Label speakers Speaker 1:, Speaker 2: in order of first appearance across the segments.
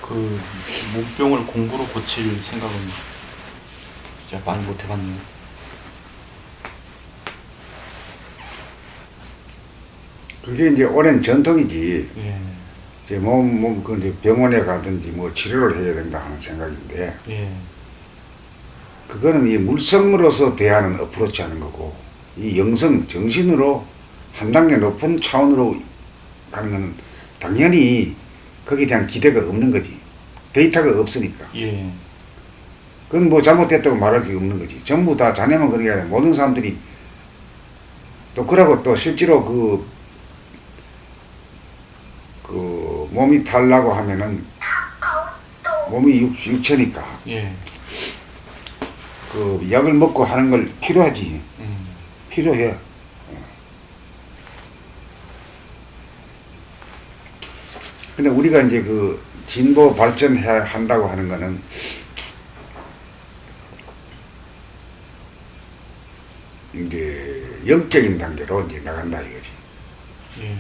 Speaker 1: 그 몸병을 공부로 고칠 생각은 진짜 많이 못 해봤네요.
Speaker 2: 그게 이제 오랜 전통이지.
Speaker 1: 예,
Speaker 2: 이제 그 이제 병원에 가든지 뭐 치료를 해야 된다 하는 생각인데,
Speaker 1: 예,
Speaker 2: 그거는 이 물성으로서 대하는 어프로치 하는 거고, 이 영성, 정신으로 한 단계 높은 차원으로 가는 거는 당연히 거기에 대한 기대가 없는 거지. 데이터가 없으니까.
Speaker 1: 예,
Speaker 2: 그건 뭐 잘못됐다고 말할 게 없는 거지. 전부 다 자네만 그런 게 아니라 모든 사람들이 또 그러고 또 실제로 그 몸이 탈라고 하면은 몸이 육체니까
Speaker 1: 예,
Speaker 2: 그 약을 먹고 하는 걸 필요하지. 필요해. 근데 우리가 이제 그 진보 발전해야 한다고 하는 거는 이제 영적인 단계로 이제 나간다 이거지.
Speaker 1: 예,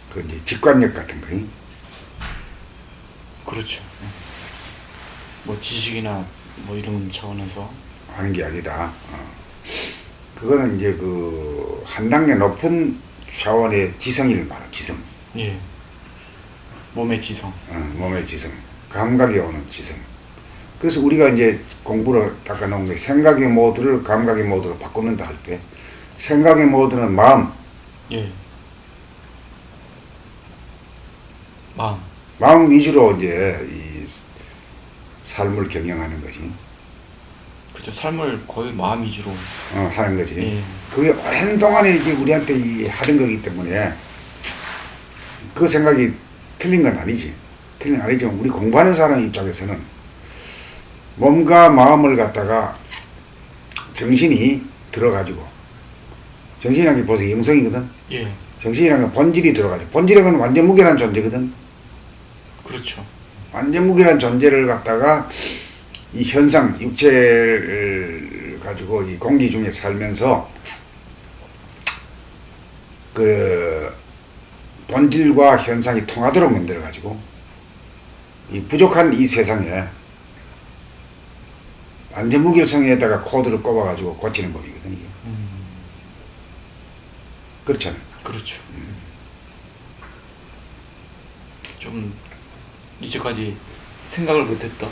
Speaker 2: 그 이제 직관력 같은 거.
Speaker 1: 그렇죠. 예. 뭐 지식이나 뭐 이런 차원에서
Speaker 2: 하는 게 아니라, 그거는 이제 그 한 단계 높은 차원의 지성을 말하, 지성.
Speaker 1: 예, 몸의 지성.
Speaker 2: 몸의 지성. 감각이 오는 지성. 그래서 우리가 이제 공부를 닦아놓은 게 생각의 모드를 감각의 모드로 바꾸는다 할 때, 생각의 모드는 마음,
Speaker 1: 예, 마음.
Speaker 2: 마음 위주로 이제 이 삶을 경영하는 거지.
Speaker 1: 그죠. 삶을 거의 마음 위주로.
Speaker 2: 하는 거지.
Speaker 1: 예.
Speaker 2: 그게 오랜 동안에 이제 우리한테 하던 거기 때문에 그 생각이 틀린 건 아니지. 틀린 건 아니지만 우리 공부하는 사람 입장에서는 몸과 마음을 갖다가 정신이 들어가지고, 정신이라는 게 벌써 영성이거든.
Speaker 1: 예,
Speaker 2: 정신이라는 건 본질이 들어가지고, 본질이라는 건 완전 무결한 존재거든.
Speaker 1: 그렇죠.
Speaker 2: 완전 무결한 존재를 갖다가 이 현상, 육체를 가지고 이 공기 중에 살면서 그 본질과 현상이 통하도록 만들어가지고 이 부족한 이 세상에 완전 무결성에다가 코드를 꼽아가지고 고치는 법이거든요. 그렇잖아.
Speaker 1: 그렇죠. 좀 이제까지 생각을 못했던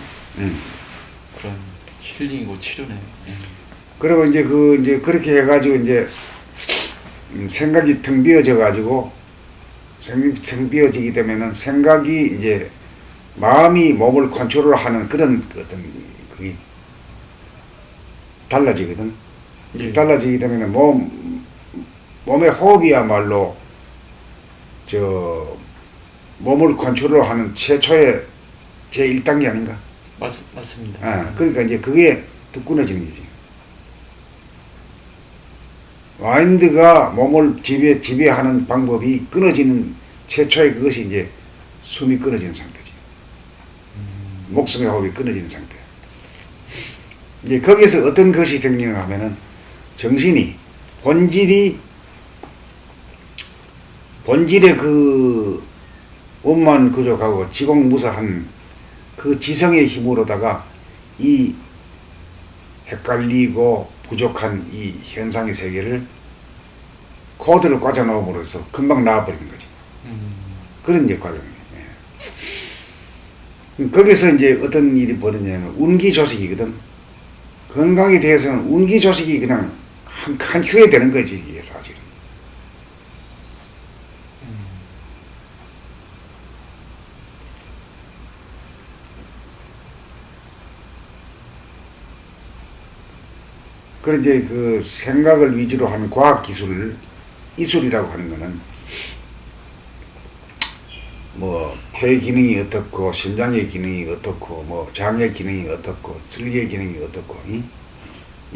Speaker 1: 그런 힐링이고 치료네.
Speaker 2: 그리고 이제 이제 그렇게 해가지고 이제 생각이 텅 비어져가지고, 생각이 텅 비어지기 때문에는 생각이 이제 마음이 몸을 컨트롤하는 그런 어떤 그게 달라지거든.
Speaker 1: 예.
Speaker 2: 달라지기 때문에 몸의 호흡이야말로 몸을 컨트롤하는 최초의 제1단계 아닌가?
Speaker 1: 맞습니다.
Speaker 2: 그러니까 이제 그게 뚝 끊어지는 거지. 마인드가 몸을 지배하는 방법이 끊어지는 최초의 그것이 이제 숨이 끊어지는 상태지. 목숨의 호흡이 끊어지는 상태. 이제 거기서 어떤 것이 생기는가 하면은 정신이 본질의 그 원만 그족하고 지공무사한 그 지성의 힘으로다가 이 헷갈리고 부족한 이 현상의 세계를 코드를 꽂아 넣음으로써 금방 나와버리는 거지. 그런 역할을. 거기서 이제 어떤 일이 벌어지냐면 운기 조식이거든. 건강에 대해서는 운기 조식이 그냥 한 큐에 되는 거지, 이게 사실은. 그런 이제 그 생각을 위주로 하는 과학기술, 이술이라고 하는 거는 뭐 폐 기능이 어떻고, 심장의 기능이 어떻고, 뭐 장의 기능이 어떻고, 슬리의 기능이 어떻고, 이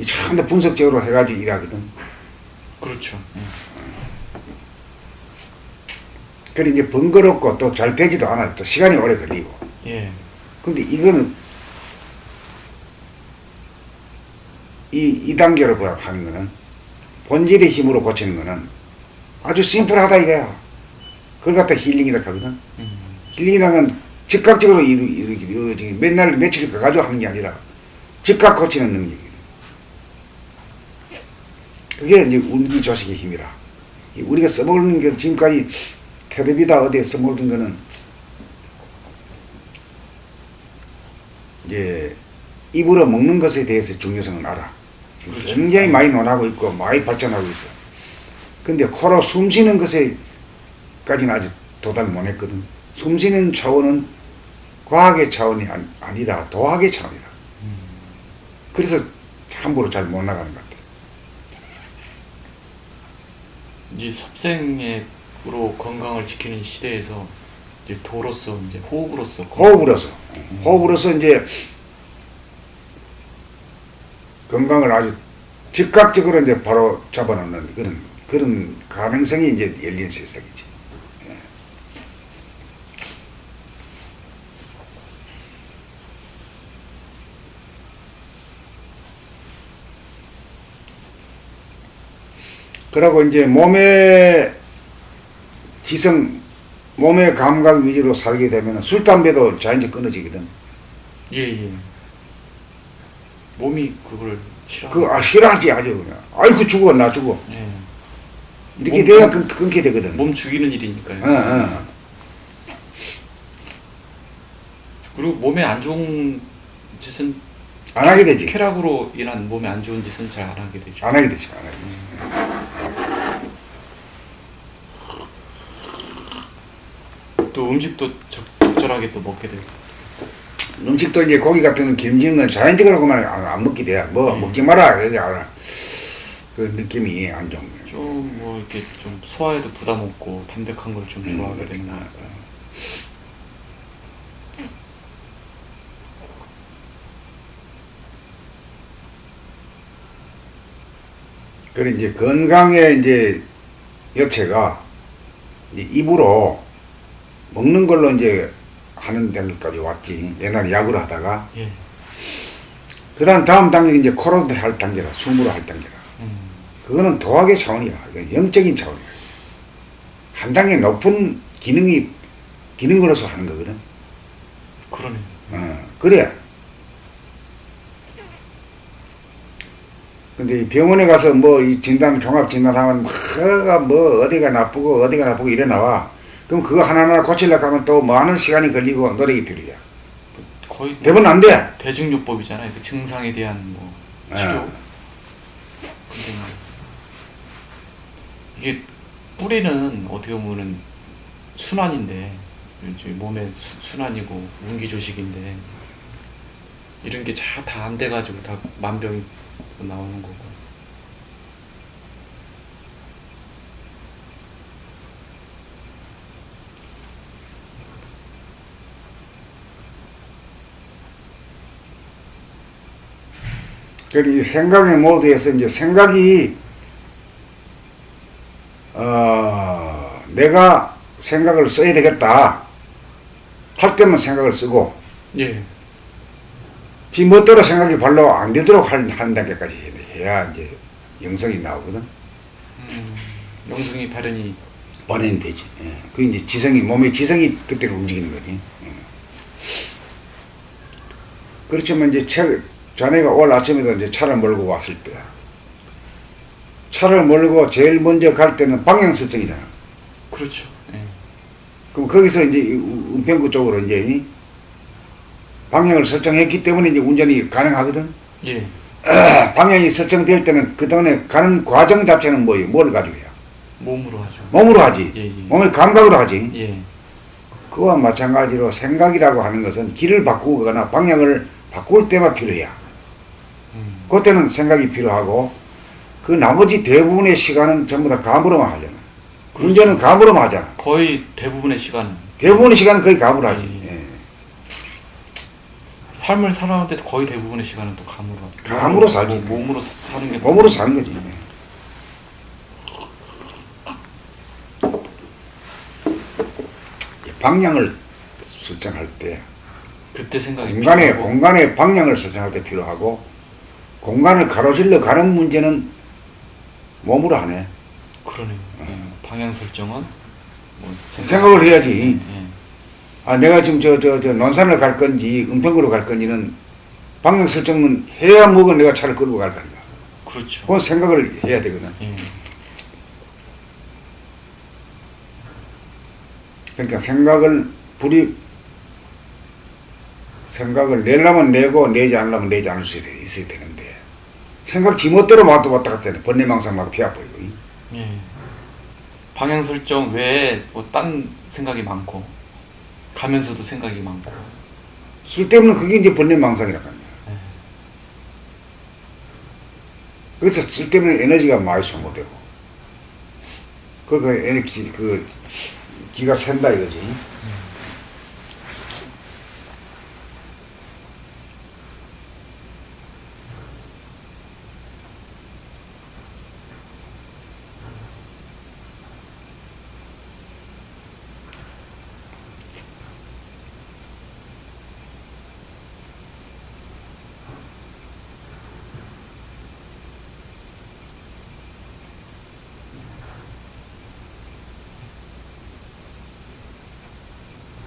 Speaker 2: 참 더 분석적으로 해가지고 일하거든.
Speaker 1: 그렇죠.
Speaker 2: 그래 이제 번거롭고 또 잘 되지도 않아. 또 시간이 오래 걸리고.
Speaker 1: 예,
Speaker 2: 근데 이거는 이 단계로 하는 거는 본질의 힘으로 고치는 거는 아주 심플하다 이거야. 그걸 갖다 힐링이라고 하거든. 힐링이라는 건 즉각적으로 이루어지기 맨날 며칠 가가지고 하는 게 아니라 즉각 고치는 능력이에요. 그게 이제 운기 조식의 힘이라. 우리가 써먹는 게 지금까지 텔레비다 어디에 써먹는 거는 이제 입으로 먹는 것에 대해서 중요성은 알아.
Speaker 1: 그렇죠.
Speaker 2: 굉장히 많이 논하고 있고 많이 발전하고 있어. 근데 코로 숨 쉬는 것에까지는 아직 도달 못했거든. 숨 쉬는 차원은 과학의 차원이 아니라 도학의 차원이라. 그래서 함부로 잘 못 나가는 것 같아.
Speaker 1: 이제 섭생으로 건강을 지키는 시대에서 이제 도로서 이제 호흡으로서
Speaker 2: 호흡으로서 이제 건강을 아주 즉각적으로 이제 바로 잡아놓는 그런 가능성이 이제 열린 세상이지. 예. 그러고 이제 몸의 지성, 몸의 감각 위주로 살게 되면 술, 담배도 자연적 끊어지거든.
Speaker 1: 예. 몸이 그걸
Speaker 2: 싫어하지, 아주 그냥. 아이고, 죽어, 나 죽어.
Speaker 1: 예.
Speaker 2: 이렇게 돼야 끊게 되거든.
Speaker 1: 몸 죽이는 일이니까요.
Speaker 2: 어.
Speaker 1: 그리고 몸에 안 좋은 짓은
Speaker 2: 안 하게 되지.
Speaker 1: 쾌락으로 인한 몸에 안 좋은 짓은 잘 안 하게 되죠.
Speaker 2: 안 하게 되지, 안 하게 되지.
Speaker 1: 또 음식도 적절하게 또 먹게 되고.
Speaker 2: 음식도 이제 고기 같은 건 기름지는 건 자연적으로 그만 안 먹게 돼. 먹지 마라. 여기 알아. 그 느낌이 안 좋은 거야.
Speaker 1: 좀 뭐 이렇게 좀 소화에도 부담 없고 담백한 걸 좀 좋아하게 되는 거 같아요.
Speaker 2: 그래 이제 건강의 이제 여체가 이제 입으로 먹는 걸로 이제 하는 데까지 왔지. 옛날에 약으로 하다가.
Speaker 1: 예.
Speaker 2: 그다음 다음 단계가 이제 코로 할 단계라, 숨으로 할 단계라. 그거는 도학의 차원이야. 영적인 차원이야. 한 단계 높은 기능으로서 하는 거거든.
Speaker 1: 그러네요.
Speaker 2: 그래. 근데 이 병원에 가서 뭐 이 종합 진단하면 뭐 어디가 나쁘고 이래 나와. 그럼 그거 하나하나 고치려고 하면 또 많은 시간이 걸리고 노력이 필요해.
Speaker 1: 거의
Speaker 2: 대부분 안 돼.
Speaker 1: 대증요법이잖아요. 그 증상에 대한 뭐 치료. 근데 이게 뿌리는 어떻게 보면은 순환인데 이제 몸의 순환이고 운기 조식인데 이런 게 다 안 돼가지고 다 만병이 나오는 거고.
Speaker 2: 그리고 생각의 모드에서 이제 생각이 내가 생각을 써야 되겠다 할 때만 생각을 쓰고
Speaker 1: 예.
Speaker 2: 지 멋대로 생각이 발로 안 되도록 하는 단계까지 해야 이제 영성이 나오거든.
Speaker 1: 영성이 발현이
Speaker 2: 번연이 되지. 예. 그 이제 몸의 지성이 그때로 움직이는 거지. 예. 그렇지만 이제 자네가 오늘 아침에도 이제 차를 몰고 왔을 때, 차를 몰고 제일 먼저 갈 때는 방향 설정이잖아.
Speaker 1: 그렇죠. 예.
Speaker 2: 그럼 거기서 이제 은평구 쪽으로 이제 방향을 설정했기 때문에 이제 운전이 가능하거든.
Speaker 1: 예.
Speaker 2: 방향이 설정될 때는 그동안에 가는 과정 자체는 뭐예요? 뭘 가지고 해요?
Speaker 1: 몸으로 하죠.
Speaker 2: 몸으로 하지.
Speaker 1: 예.
Speaker 2: 몸의 감각으로 하지.
Speaker 1: 예.
Speaker 2: 그와 마찬가지로 생각이라고 하는 것은 길을 바꾸거나 방향을 바꿀 때만 필요해요. 그때는 생각이 필요하고 그 나머지 대부분의 시간은 전부 다 감으로만 하잖아.
Speaker 1: 그렇죠.
Speaker 2: 운전은 감으로만 하잖아.
Speaker 1: 거의 대부분의 시간은
Speaker 2: 대부분의 시간은 거의 감으로 하지. 예.
Speaker 1: 삶을 살아가는데 거의 대부분의 시간은 또
Speaker 2: 감으로 살지.
Speaker 1: 몸으로 사는 게
Speaker 2: 몸으로 사는 거지. 방향을 설정할 때
Speaker 1: 그때 생각이
Speaker 2: 공간의 방향을 설정할 때 필요하고 공간을 가로질러 가는 문제는 몸으로 하네.
Speaker 1: 그러네요. 예. 방향 설정은 뭐
Speaker 2: 생각을 해야지.
Speaker 1: 예.
Speaker 2: 아, 내가 지금 저 논산을 갈 건지, 은평구로 갈 건지는 방향 설정은 해야 뭐가 내가 차를 끌고 갈 거니까.
Speaker 1: 그렇죠.
Speaker 2: 그건 생각을 해야 되거든.
Speaker 1: 예.
Speaker 2: 그러니까 생각을 내려면 내고, 내지 않으려면 내지 않을 수 있어야 되는데, 생각 지멋대로 왔다 갔다 해. 번뇌망상 막 피아버리고.
Speaker 1: 예. 방향 설정 외에 뭐 딴 생각이 많고 가면서도 생각이 많고.
Speaker 2: 쓸데없는 그게 이제 번뇌망상이라고 합니다.
Speaker 1: 예.
Speaker 2: 그래서 쓸데없는 에너지가 많이 소모되고, 그러니까 에너지, 기가 샌다 이거지.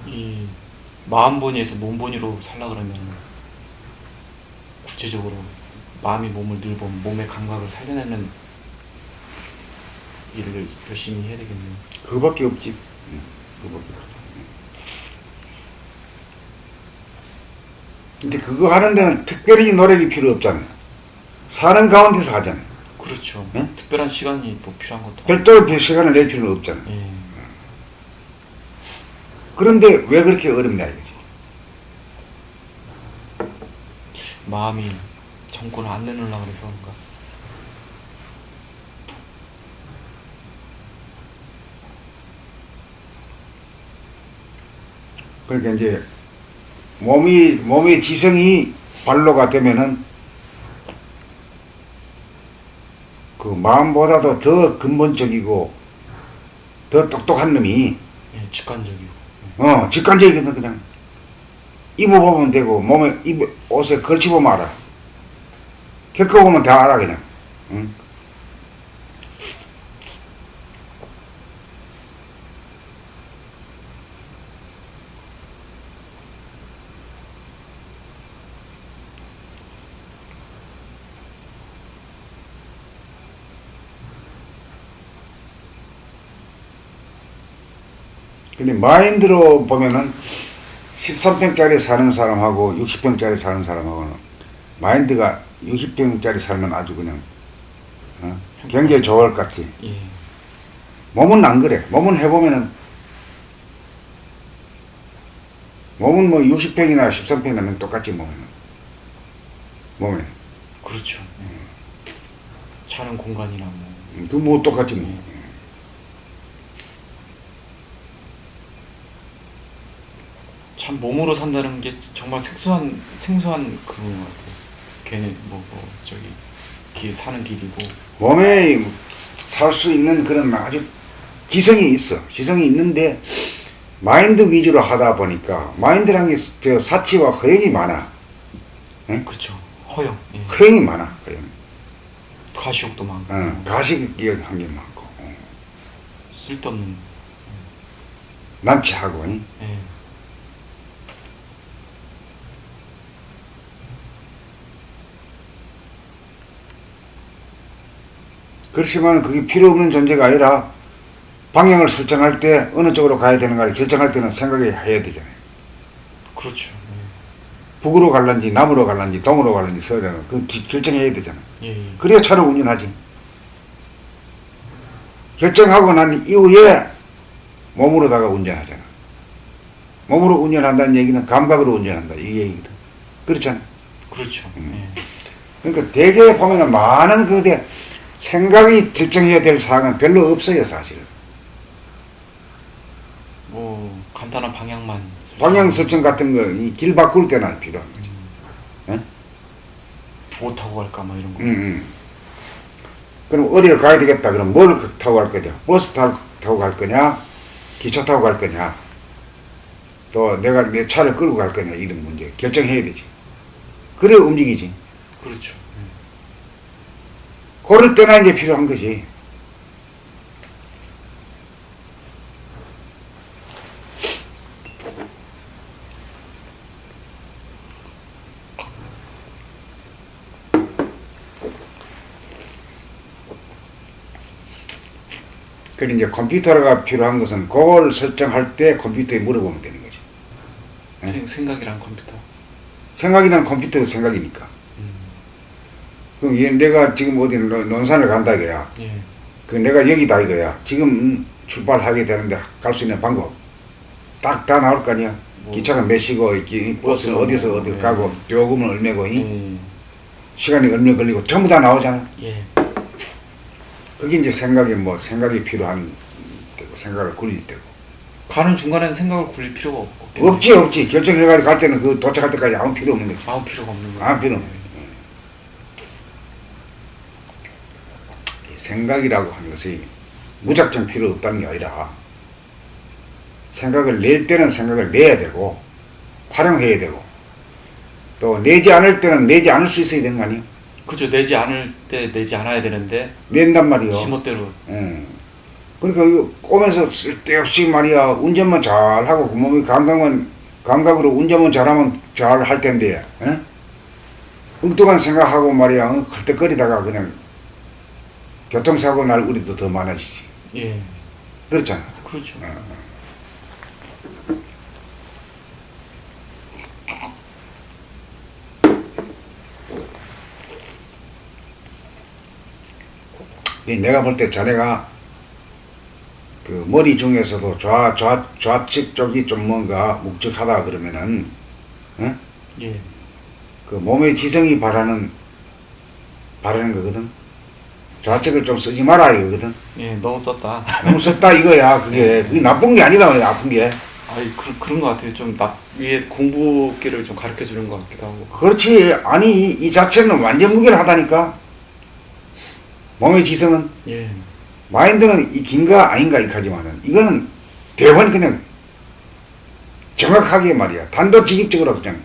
Speaker 1: 이 마음본위에서 몸본위로 살라 그러면 구체적으로 마음이 몸을 늘보면 몸의 감각을 살려내는 일을 열심히 해야 되겠네요.
Speaker 2: 그거밖에 없지. 그거밖에 없지. 근데 그거 하는 데는 특별히 노력이 필요 없잖아요. 사는 가운데서 하잖아요.
Speaker 1: 그렇죠.
Speaker 2: 예?
Speaker 1: 특별한 시간이 뭐 필요한 것도
Speaker 2: 별도로 시간을 낼 필요는 없잖아요.
Speaker 1: 아니고. 예.
Speaker 2: 그런데 왜 그렇게 어렵냐 이거지.
Speaker 1: 마음이 정권을 안 내놓으려고 그래서 그런가.
Speaker 2: 그러니까 이제 몸의 지성이 발로가 되면은 그 마음보다도 더 근본적이고 더 똑똑한 놈이
Speaker 1: 예, 직관적이고.
Speaker 2: 직관적이거든. 그냥 입어보면 되고 몸에 옷에 걸쳐보면 알아. 겪어보면 다 알아 그냥. 응? 근데 마인드로 보면은 13평짜리 사는 사람하고 60평짜리 사는 사람하고는 마인드가 60평짜리 살면 아주 그냥 굉장히 좋을 것 같아.
Speaker 1: 예.
Speaker 2: 몸은 안 그래. 몸은 해보면은 몸은 뭐 60평이나 13평이나 똑같지 몸에.
Speaker 1: 그렇죠. 자는 공간이나 뭐.
Speaker 2: 그 뭐 똑같지 뭐.
Speaker 1: 참 몸으로 산다는 게 정말 생소한 그거 같아요. 걔네 사는 길이고.
Speaker 2: 몸에 살 수 있는 그런 아주 기성이 있어. 기성이 있는데 마인드 위주로 하다 보니까 마인드라는 게 저 사치와 허영이 많아. 응?
Speaker 1: 그렇죠. 허영. 예.
Speaker 2: 허영이 많아. 허영.
Speaker 1: 가시욕도 많고.
Speaker 2: 가식이 한 게 많고.
Speaker 1: 쓸데없는.
Speaker 2: 난치하고. 응?
Speaker 1: 예.
Speaker 2: 그렇지만 그게 필요 없는 존재가 아니라 방향을 설정할 때 어느 쪽으로 가야 되는가를 결정할 때는 생각해야 되잖아요.
Speaker 1: 그렇죠.
Speaker 2: 북으로 갈란지 남으로 갈란지 동으로 갈란지 서로 그 결정해야 되잖아요.
Speaker 1: 예. 예.
Speaker 2: 그래야 차를 운전하지. 결정하고 난 이후에 몸으로다가 운전하잖아. 몸으로 운전한다는 얘기는 감각으로 운전한다 이 얘기거든. 그렇잖아.
Speaker 1: 그렇죠. 예.
Speaker 2: 그러니까 대개 보면은 많은 그대 생각이 결정해야 될 사항은 별로 없어요 사실은.
Speaker 1: 뭐 간단한 방향만.
Speaker 2: 방향 설정 같은 거 길 바꿀 때나 필요한 거지.
Speaker 1: 뭐 타고 갈까 뭐 이런 거.
Speaker 2: 그럼 어디를 가야 되겠다. 그럼 뭘 타고 갈 거냐? 버스 타고 갈 거냐? 기차 타고 갈 거냐? 또 내가 내 차를 끌고 갈 거냐? 이런 문제 결정해야 되지. 그래 움직이지.
Speaker 1: 그렇죠.
Speaker 2: 그럴 때나 이제 필요한 거지. 그리고 이제 컴퓨터가 필요한 것은 그걸 설정할 때 컴퓨터에 물어보면 되는 거지.
Speaker 1: 생각이란 컴퓨터.
Speaker 2: 생각이란 컴퓨터의 생각이니까. 그럼 얘 내가 지금 어디 논산을 간다 이거야.
Speaker 1: 예.
Speaker 2: 그 내가 여기다 이거야. 지금 출발하게 되는데 갈 수 있는 방법 딱 다 나올 거 아니야.
Speaker 1: 뭐,
Speaker 2: 기차가 몇 시고 버스는 어디서 어디
Speaker 1: 예.
Speaker 2: 가고 요금은 얼마고
Speaker 1: 예.
Speaker 2: 시간이 얼마 걸리고 전부 다 나오잖아.
Speaker 1: 예.
Speaker 2: 그게 이제 생각이 필요한 때고 생각을 굴릴 때고.
Speaker 1: 가는 중간에는 생각을 굴릴 필요가 없고.
Speaker 2: 없지. 결정해가지고 갈 때는 그 도착할 때까지 아무 필요 없는 거지.
Speaker 1: 아무 필요가 없는 거예요.
Speaker 2: 아무 필요 없는 거지. 이 생각이라고 하는 것이 무작정 필요 없다는 게 아니라 생각을 낼 때는 생각을 내야 되고 활용해야 되고 또 내지 않을 때는 내지 않을 수 있어야 되는 거 아니야?
Speaker 1: 그죠. 내지 않을 때 내지 않아야 되는데
Speaker 2: 낸단 말이요.
Speaker 1: 지멋대로.
Speaker 2: 그러니까 이거 꼬면서 쓸데없이 말이야 운전만 잘하고 몸이 감각으로 운전만 잘하면 잘 할 텐데 엉뚱한 생각하고 말이야 걸떡거리다가 그냥 교통사고 날 우리도 더 많아지지.
Speaker 1: 예.
Speaker 2: 그렇잖아.
Speaker 1: 그렇죠.
Speaker 2: 내가 볼 때 자네가 그 머리 중에서도 좌측 쪽이 좀 뭔가 묵직하다 그러면은
Speaker 1: 예.
Speaker 2: 그 몸의 지성이 바라는 거거든. 좌측을 좀 쓰지 마라 이거거든.
Speaker 1: 예. 너무 썼다.
Speaker 2: 너무 썼다 이거야. 그게 나쁜 게 아니다 말이야. 나쁜 게.
Speaker 1: 아이 그런 것 같아요. 좀 위에 공부기를 좀 가르쳐 주는 것 같기도 하고.
Speaker 2: 그렇지. 아니 이 자체는 완전 무결하다니까. 몸의 지성은
Speaker 1: 예.
Speaker 2: 마인드는 이 긴가 아닌가 이까지만은 이거는 대번 그냥 정확하게 말이야 단도직입적으로 그냥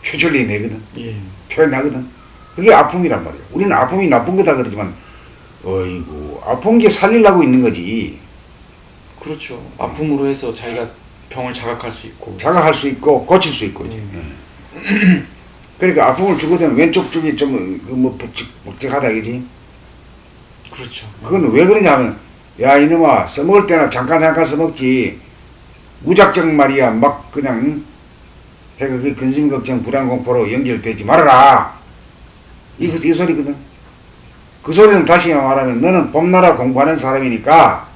Speaker 2: 표출리 내거든.
Speaker 1: 예.
Speaker 2: 표현하거든. 그게 아픔이란 말이야. 우리는 아픔이 나쁜 거다 그러지만 어이구 아픈 게 살리려고 있는 거지.
Speaker 1: 그렇죠. 아픔으로 해서 자기가 병을 자각할 수 있고.
Speaker 2: 자각할 수 있고 고칠 수 있고. 그러니까 아픔을 주거든 왼쪽 쪽이 좀뭐 묵직하다 그지.
Speaker 1: 그렇죠.
Speaker 2: 그건 왜 그러냐면 야 이놈아 써먹을 때나 잠깐 써먹지 무작정 말이야 막 그냥 해가 그 근심 걱정 불안 공포로 연결되지 말아라 이 소리거든. 그 소리는 다시 말하면 너는 봄나라 공부하는 사람이니까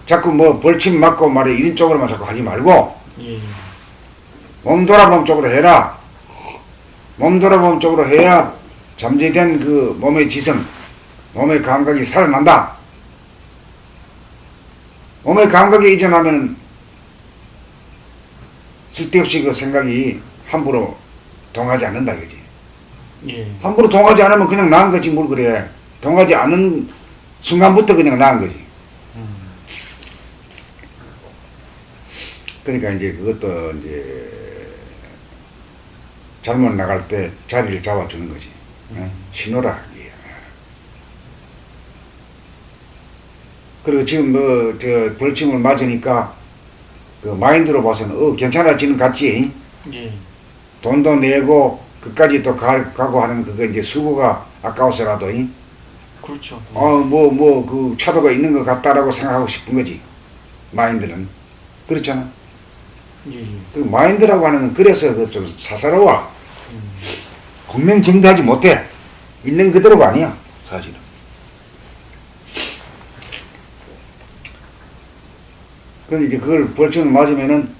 Speaker 2: 자꾸 뭐 벌침 맞고 말이야 이런 쪽으로만 자꾸 하지 말고
Speaker 1: 예.
Speaker 2: 몸 돌아봄 쪽으로 해라. 몸 돌아봄 쪽으로 해야 잠재된 그 몸의 지성 몸의 감각이 살아난다. 몸의 감각에 이전하면 쓸데없이 그 생각이 함부로 동하지 않는다 그지.
Speaker 1: 예.
Speaker 2: 함부로 동하지 않으면 그냥 나은 거지 뭘 그래. 동하지 않는 순간부터 그냥 나은 거지. 그러니까 이제 그것도 이제 잘못 나갈 때 자리를 잡아주는 거지. 신호라. 그리고 지금 뭐 저 벌침을 맞으니까 그 마인드로 봐서는 괜찮아지는 것 같지.
Speaker 1: 예.
Speaker 2: 돈도 내고 그까지 또 가고 하는 그거 이제 수고가 아까워서라도
Speaker 1: 그렇죠.
Speaker 2: 그 차도가 있는 것 같다라고 생각하고 싶은 거지. 마인드는 그렇잖아.
Speaker 1: 예.
Speaker 2: 그 마인드라고 하는 건 그래서 그 좀 사사로워. 공명정대하지 못해. 있는 그대로가 아니야 사실은. 근데 이제 그걸 벌침을 맞으면은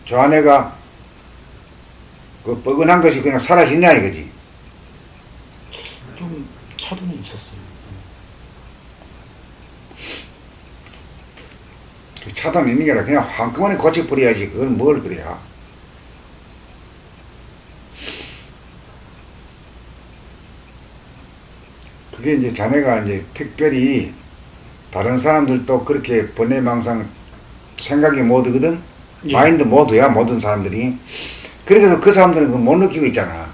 Speaker 2: 저 안에가 그 뻐근한 것이 그냥 사라지냐 이거지.
Speaker 1: 좀 차도는 있었어요.
Speaker 2: 그 차도는 있는 게 아니라 그냥 한꺼번에 고쳐버려야지. 그건 뭘 그래야. 그게 이제 자네가 이제 특별히 다른 사람들도 그렇게 번뇌망상 생각이 모두거든.
Speaker 1: 예.
Speaker 2: 마인드 모두야 모든 사람들이. 그래서 그 사람들은 그걸 못 느끼고 있잖아.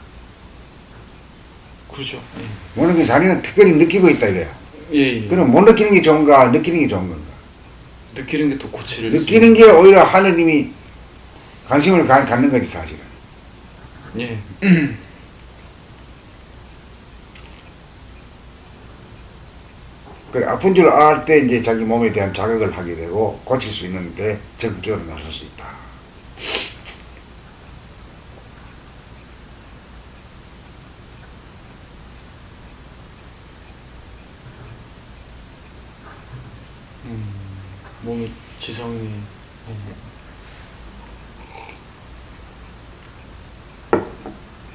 Speaker 1: 그렇죠.
Speaker 2: 못 느끼고 자기는 특별히 느끼고 있다 이거야.
Speaker 1: 예.
Speaker 2: 그럼 못 느끼는 게 좋은가 느끼는 게 좋은 건가.
Speaker 1: 느끼는 게 더 고치를
Speaker 2: 느끼는 게 오히려 하느님이 관심을 갖는 거지 사실은.
Speaker 1: 예.
Speaker 2: 그래, 아픈 줄 알 때 이제 자기 몸에 대한 자각을 하게 되고 고칠 수 있는데 적극적으로 나설 수 있다.
Speaker 1: 몸이 지성이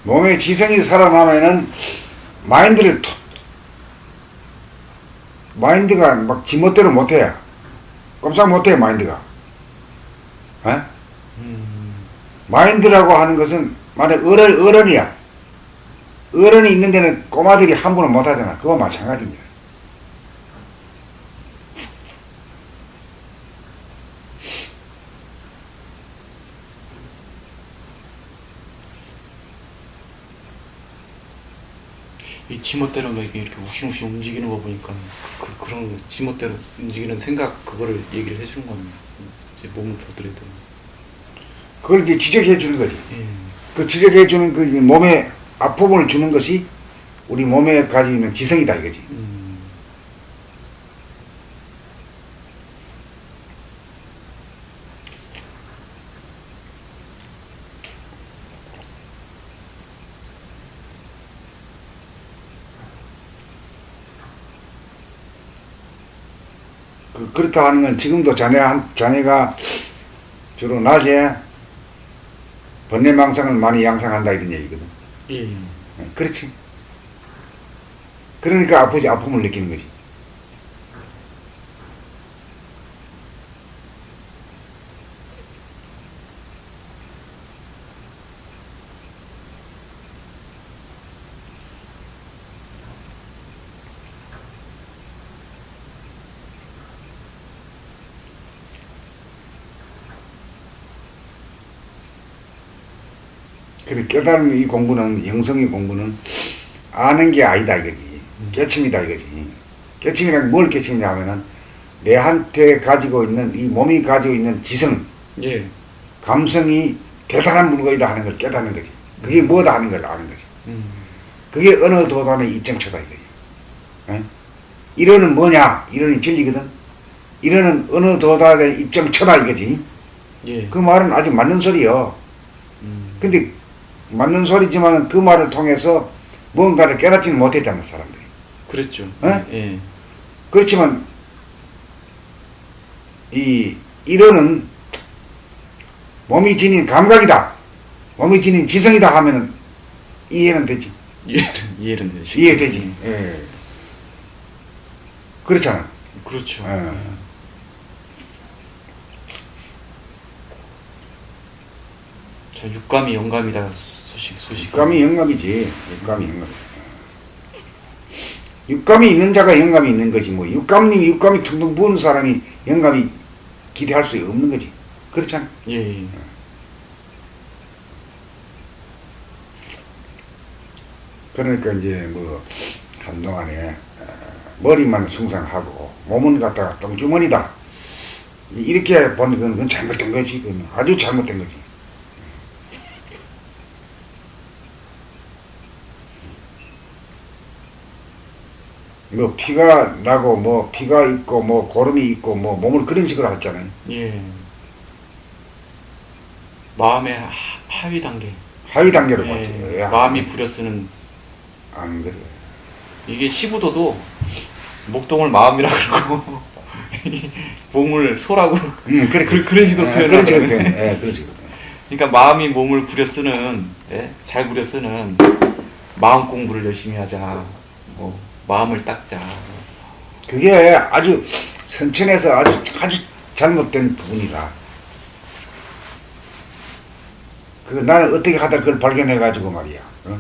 Speaker 2: 몸의 지성이 살아나면은 마인드가 막 지멋대로 못해. 꼼짝 못해, 마인드가. 에? 마인드라고 하는 것은 만약 어른이야. 어른이 있는 데는 꼬마들이 함부로 못하잖아. 그거 마찬가지입니다.
Speaker 1: 이 지멋대로 막 이렇게 우신우신 움직이는 거 보니까 그런 지멋대로 움직이는 생각 그거를 얘기를 해주는 거네요. 이제 몸을 보더라도.
Speaker 2: 그걸 이제 지적해 주는 거지.
Speaker 1: 예.
Speaker 2: 그 지적해 주는 그 몸에 아픔을 주는 것이 우리 몸에 가지고 있는 지성이다 이거지. 그렇다 하는 건 지금도 자네가 주로 낮에 번뇌망상을 많이 양상한다 이런 얘기거든.
Speaker 1: 예.
Speaker 2: 그렇지. 그러니까 아픔을 느끼는 거지. 그래, 깨달음 이 공부는, 영성의 공부는 아는 게 아니다 이거지. 깨침이다 이거지. 깨침이란 뭘 깨침이냐 하면은 내한테 가지고 있는, 이 몸이 가지고 있는 지성,
Speaker 1: 예.
Speaker 2: 감성이 대단한 물건이다 하는 걸 깨닫는 거지. 그게 뭐다 하는 걸 아는 거지.
Speaker 1: 음.
Speaker 2: 그게 어느 도단의 입증처다 이거지. 에? 이론은 뭐냐? 이론이 진리거든. 이론은 어느 도단의 입증처다 이거지.
Speaker 1: 예.
Speaker 2: 그 말은 아주 맞는 소리요. 근데 맞는 소리지만 그 말을 통해서 뭔가를 깨닫지는 못했잖아 사람들이.
Speaker 1: 그랬죠.
Speaker 2: 에?
Speaker 1: 예.
Speaker 2: 그렇지만 이 이론은 몸이 지닌 감각이다, 몸이 지닌 지성이다 하면은 이해는 되지.
Speaker 1: 이해는 되죠.
Speaker 2: 이해되지. 예. 그렇잖아.
Speaker 1: 그렇죠.
Speaker 2: 예.
Speaker 1: 자, 육감이 영감이다 소식.
Speaker 2: 육감이 영감이지. 육감이 영감. 육감이 있는 자가 영감이 있는 거지 뭐. 육감이 퉁퉁 부은 사람이 영감이 기대할 수 없는 거지. 그렇잖아.
Speaker 1: 예.
Speaker 2: 그러니까 이제 뭐 한동안에 머리만 숭상하고 몸은 갖다가 똥주머니다 이렇게 보는 건 그건 잘못된 거지. 그건 아주 잘못된 거지. 뭐 피가 나고 뭐 피가 있고 뭐 고름이 있고 뭐 몸을 그런 식으로 했잖아요.
Speaker 1: 예. 마음의 하위 단계.
Speaker 2: 하위 단계로
Speaker 1: 예.
Speaker 2: 봤지.
Speaker 1: 마음이 부려쓰는.
Speaker 2: 안 그래.
Speaker 1: 이게 시부도도 목동을 마음이라 그러고 몸을 소라고
Speaker 2: 그래.
Speaker 1: 그런 식으로 표현하는.
Speaker 2: 그런 식으로 표현해. 예, 그런 식으로.
Speaker 1: 그러니까 마음이 몸을 부려쓰는, 예? 잘 부려쓰는 마음 공부를 열심히 하자. 뭐 마음을 닦자.
Speaker 2: 그게 아주 선천에서 아주 잘못된 부분이다. 그 나는 어떻게 하다 그걸 발견해가지고 말이야. 어?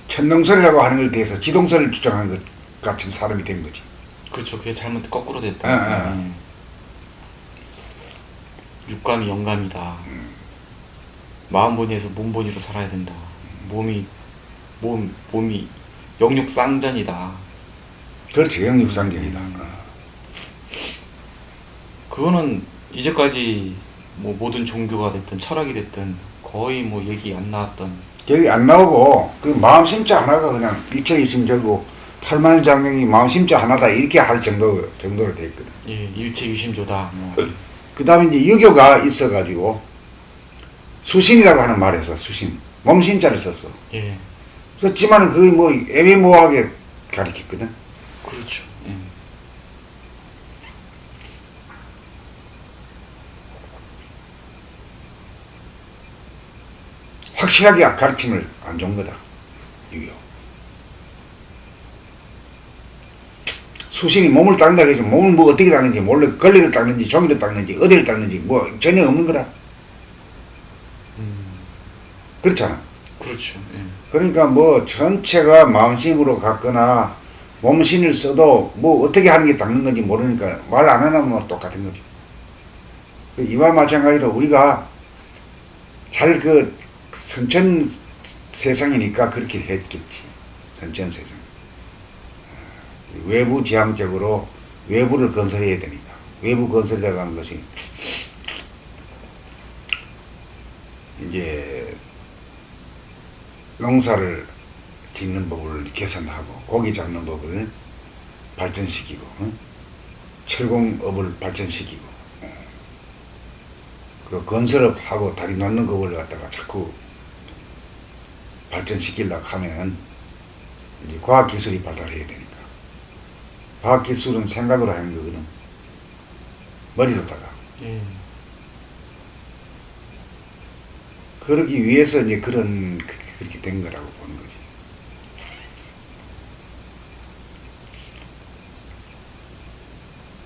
Speaker 2: 천동설이라고 하는 걸 대해서 지동설을 주장한 것 같은 사람이 된 거지.
Speaker 1: 그렇죠. 그게 잘못 거꾸로 됐다.
Speaker 2: 아.
Speaker 1: 육감이 영감이다. 마음본위에서 몸본위로 살아야 된다. 몸이 영육상전이다.
Speaker 2: 그렇지, 영육상전이다.
Speaker 1: 그거는 이제까지 뭐 모든 종교가 됐든 철학이 됐든 거의 뭐 얘기 안 나왔던.
Speaker 2: 여기 안 나오고 그 마음 심자 하나가 그냥 일체이심적이고 팔만 장경이 마음심자 하나다 이렇게 할 정도로 돼 있거든.
Speaker 1: 예, 일체 유심조다. 뭐.
Speaker 2: 그 다음에 이제 유교가 있어가지고 수신이라고 하는 말에서 수신 몸신자를 썼어.
Speaker 1: 예,
Speaker 2: 썼지만은 그게 뭐 애매모호하게 가르쳤거든.
Speaker 1: 그렇죠. 예.
Speaker 2: 확실하게 가르침을 안 준 거다. 유교. 수신이 몸을 닦는다 그러지 몸을 뭐 어떻게 닦는지 몰래 걸레를 닦는지 종이를 닦는지 어디를 닦는지 뭐 전혀 없는 거라. 그렇잖아.
Speaker 1: 그렇죠. 예.
Speaker 2: 그러니까 뭐 전체가 마음심으로 갔거나 몸신을 써도 뭐 어떻게 하는 게 닦는 건지 모르니까 말 안 하면 뭐 똑같은 거지. 이와 마찬가지로 우리가 잘 그 선천 세상이니까 그렇게 했겠지. 선천 세상. 외부 지향적으로 외부를 건설해야 되니까. 외부 건설이라고 하는 것이 이제 농사를 짓는 법을 개선하고 고기 잡는 법을 발전시키고 철공업을 발전시키고 그리고 건설업하고 다리 놓는 법을 갖다가 자꾸 발전시키려고 하면 이제 과학기술이 발달해야 되니까 과학기술은 생각으로 하는 거거든. 머리로다가
Speaker 1: 예.
Speaker 2: 그러기 위해서 이제 그렇게 된 거라고 보는 거지.